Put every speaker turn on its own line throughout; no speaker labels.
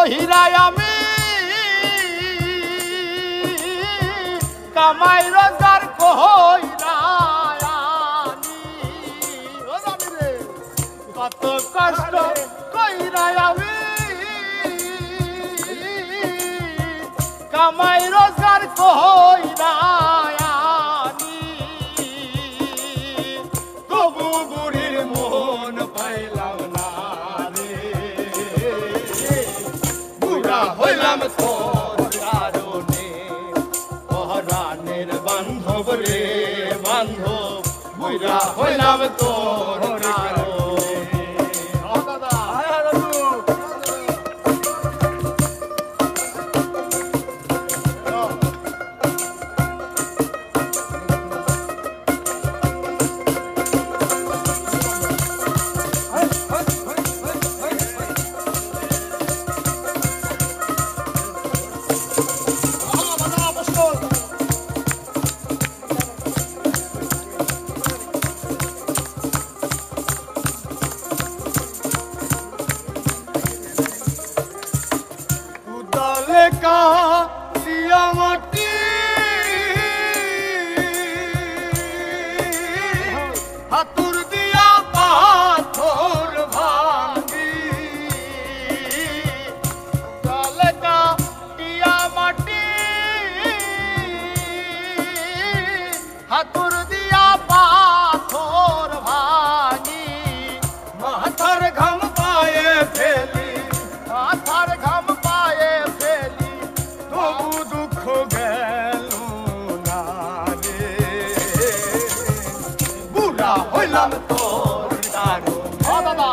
কহিরাই আমি কামাই রোজগার কইরাই আনি ও জানি রে কত কষ্ট কইরাই আমি কামাই রোজগার কইরাই আনি তবু বুড়ির মন পাইলাম না রে বুড়া হইলাম তোর কারণে পরাণের বান্ধব রে বান্ধব বুড়া হইলাম তোর কারণে হাতুর দিয়া পাথর ভাঙি জলকা দিয়া মাটি হাতুর দিয়া পাথর ভাঙি মাথার ঘাম পায়ে ফেলি মাথার ঘাম পায়ে ফেলি তবু দুঃখ গেল না রে বুড়া হইলাম তোর কারণে দাদা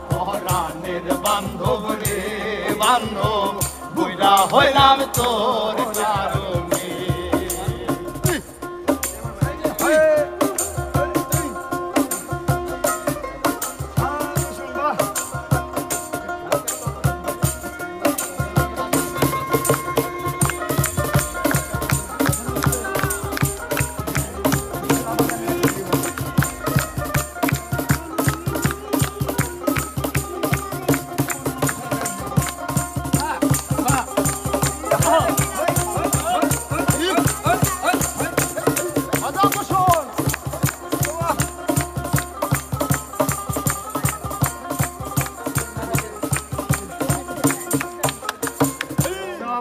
পরাণের বান্ধব রে বান্ধব বুড়া হইলাম তোর কারণে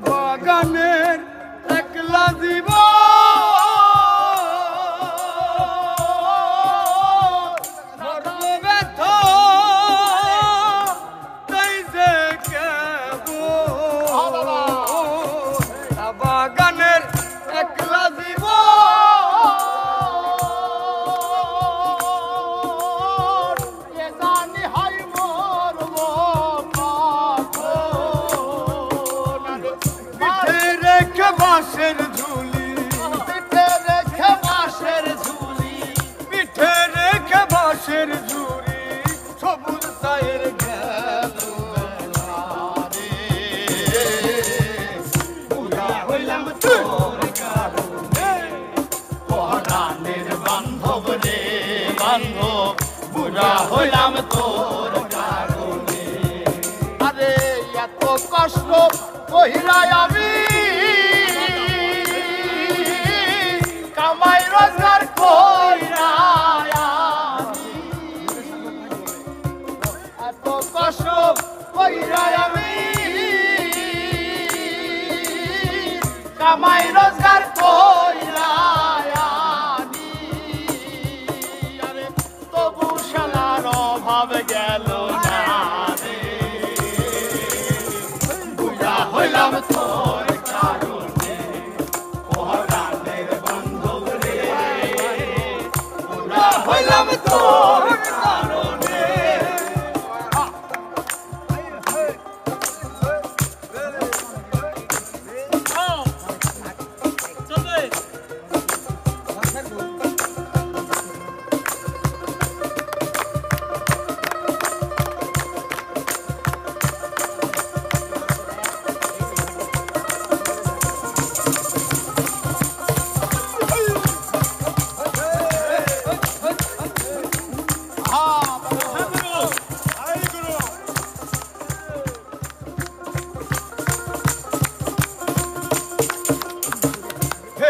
বাগানের একলা জীব বাগানের একলা জীব জানি হয় মরব রেখে বাঁশের ঝুলি পিঠে রেখে বাঁশের ঝুলি পিঠে রেখে বাঁশের ঝুলি সবুজ সায়ের গেল বুড়া হইলাম তোর কারণে পরাণের বান্ধব রে বান্ধব বুড়া হইলাম তোর কারণে আরে এত কষ্ট কহিরাই আমি কামাই রোজগার কইরাই আনি এত কষ্ট কইরাই আমি কামাই রোজগার কইরাই আনি আরে তবু শালার অভাব গেল না রে বুড়া হইলাম তোর কারণে পরাণের বান্ধব রে বুড়া হইলাম তোর কারণে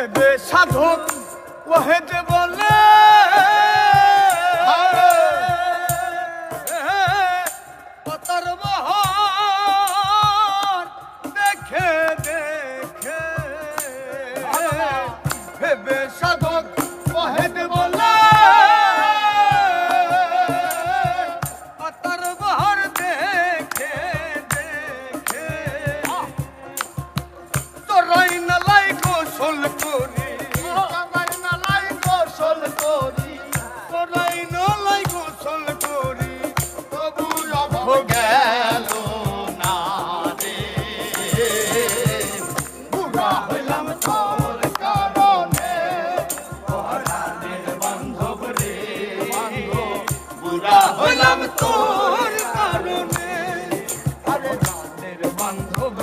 ভেবে সাধক ওহেদ বলে কতর বহর দেখে দেখে ভেবে সাধক ওহেদ বলে কতর বহর দেখে দেখে তোরাই নালাই গোসল করি
আমার নালাই গোসল করি
তোরাই নালাই গোসল করি
তবু অভাব গেল না রে বুড়া হইলাম তোর কারণে পরাণের বান্ধব রে বুড়া হইলাম তোর
তোর কারণে
পরাণের বান্ধব